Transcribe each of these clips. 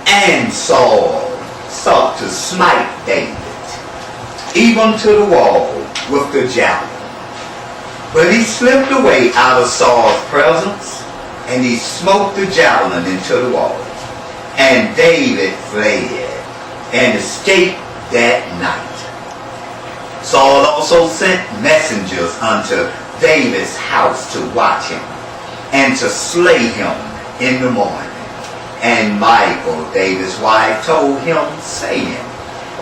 And Saul sought to smite David, even to the wall with the javelin. But he slipped away out of Saul's presence, and he smote the javelin into the wall. And David fled and escaped that night. Saul also sent messengers unto David's house to watch him, and to slay him in the morning. And Michal, David's wife, told him, saying,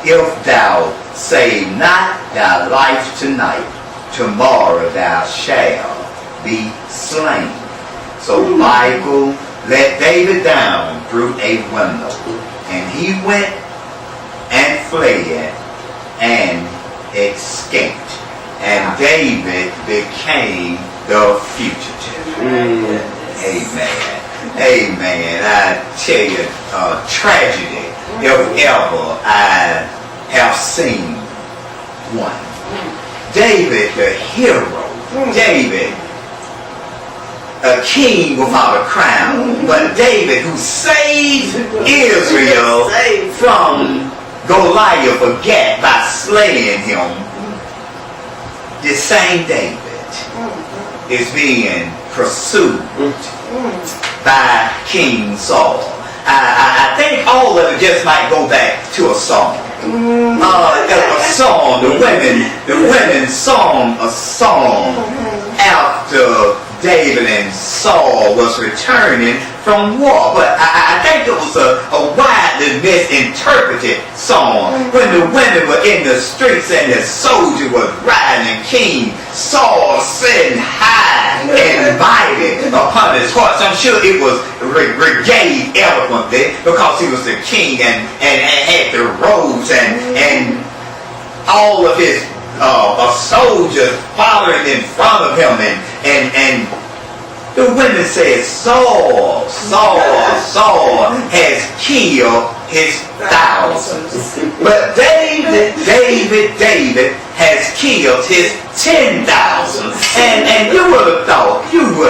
If thou save not thy life tonight, tomorrow thou shalt be slain. So Michal let David down through a window, and he went and fled and escaped. And David became the fugitive. Amen. Amen. I tell you, tragedy, if ever I have seen one. David, the hero. David, a king without a crown. But David, who saved Israel from Goliath or Gath by slaying him. The same David is being pursued by King Saul. I think all of it just might go back to a song. A song. The women sung a song after David and Saul was returning from war. But I think it was a widely misinterpreted song when the women were in the streets and the soldier was riding, and King Saul sitting high and mighty upon his horse. I'm sure it was regayed eloquently because he was the king and had the robes and all of his soldiers following in front of him and the women said, Saul has killed his thousands. But David has killed his 10,000. And you would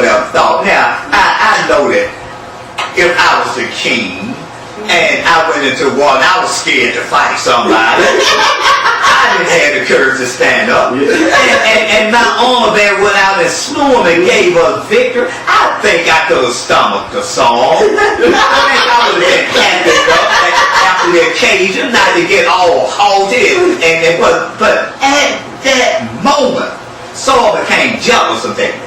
have thought. Now, I know that if I was the king and I went into war and I was scared to fight somebody, I didn't have the courage to stand up. And my armor bearer went out and slew him and gave us victory. I think I could have stomached the song. I think I would have been happy after the occasion, not to get all halted. But at that moment, Saul became jealous of David.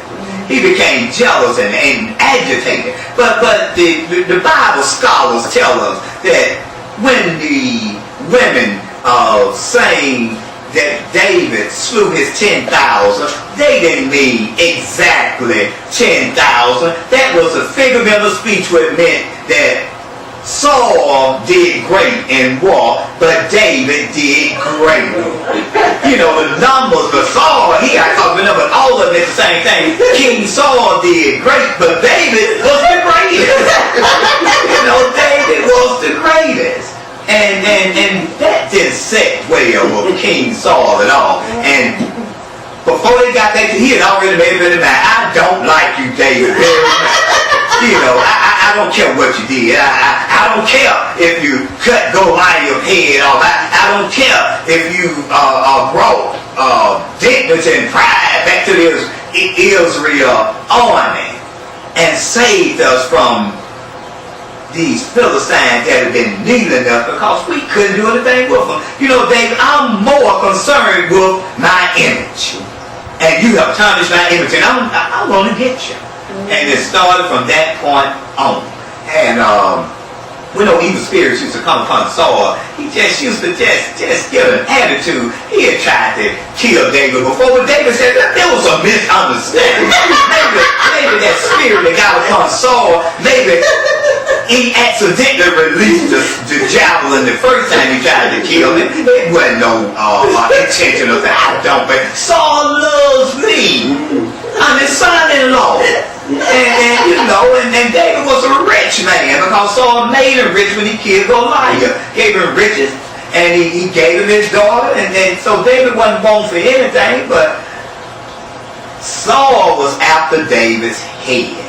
He became jealous and agitated. But the Bible scholars tell us that when the women saying that David slew his 10,000, they didn't mean exactly 10,000. That was a figment of speech which meant that Saul did great in war, but David did great. You know, the numbers for Saul, he got caught up, but all of it the same thing. King Saul did great, but David was the greatest. You know, David was the greatest. And that didn't sit well with King Saul at all. And before they got that, he had already made it in mind. I don't like you, David, very much. You know, I don't care what you did. I don't care if you cut Goliath's head off. I don't care if you brought dignity and pride back to the Israel army and saved us from these Philistines that have been kneeling us because we couldn't do anything with them. You know, David, I'm more concerned with my image. And you have tarnished my image, and I want to get you. And it started from that point on. And we know evil spirits used to come upon Saul. He just used to just give an attitude. He had tried to kill David before, but David said that there was a misunderstanding. maybe that spirit that got upon Saul, maybe he accidentally released the javelin the first time he tried to kill him. It wasn't no intentional thing. I don't, but Saul loves me. I'm his son-in-law. And you know, and David was a rich man because Saul made him rich when he killed Goliath. Gave him riches, and he gave him his daughter, and so David wasn't born for anything, but Saul was after David's head.